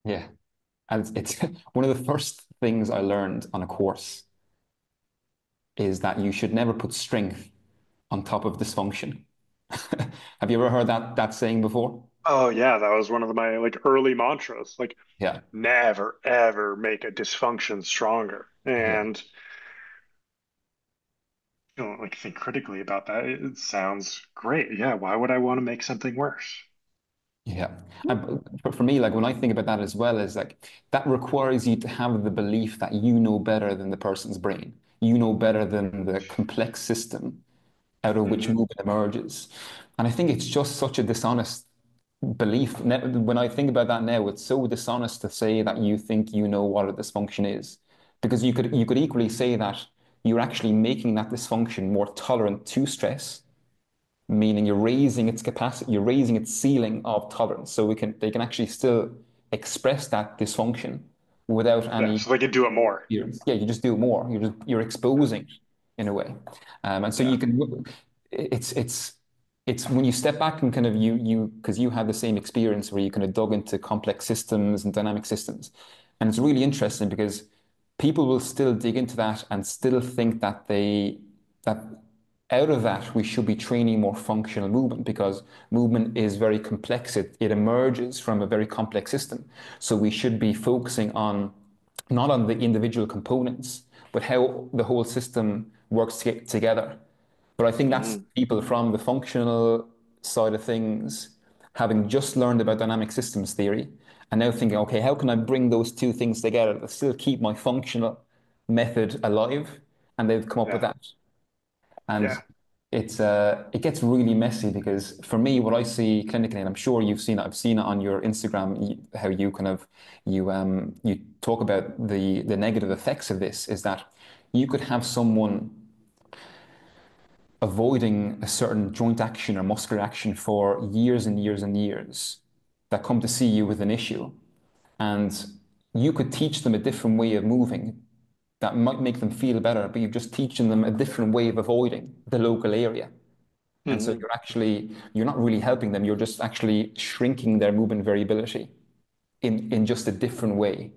Yeah. And it's one of the first things I learned on a course is that you should never put strength on top of dysfunction. Have you ever heard that saying before? Oh yeah, that was one of my like early mantras. Like Yeah. never ever make a dysfunction stronger. Yeah. And like think critically about that. It sounds great. Yeah, why would I want to make something worse? Yeah. And for me, like when I think about that as well, is like that requires you to have the belief that you know better than the person's brain. You know better than the complex system out of which Hmm. movement emerges. And I think it's just such a dishonest belief. When I think about that now, it's so dishonest to say that you think you know what a dysfunction is. Because you could equally say that you're actually making that dysfunction more tolerant to stress, meaning you're raising its capacity, you're raising its ceiling of tolerance. So they can actually still express that dysfunction without Yeah, any so they can do it more. interference. Yeah, you just do it more. You're Yeah. exposing it in a way. And so Yeah. you can it's it's when you step back and kind of you because you had the same experience where you kind of dug into complex systems and dynamic systems. And it's really interesting because people will still dig into that and still think that out of that we should be training more functional movement because movement is very complex. It emerges from a very complex system. So we should be focusing on not on the individual components, but how the whole system works together. But I think that's Hmm. people from the functional side of things, having just learned about dynamic systems theory, and now thinking, okay, how can I bring those two things together to still keep my functional method alive? And they've come up with Yeah. that. And Yeah. it gets really messy because for me, what I see clinically, and I'm sure you've seen it, I've seen it on your Instagram, how you kind of you talk about the negative effects of this is that you could have someone avoiding a certain joint action or muscular action for years and years and years that come to see you with an issue. And you could teach them a different way of moving that might make them feel better, but you're just teaching them a different way of avoiding the local area. And so Hmm. you're not really helping them, you're just actually shrinking their movement variability in just a different way.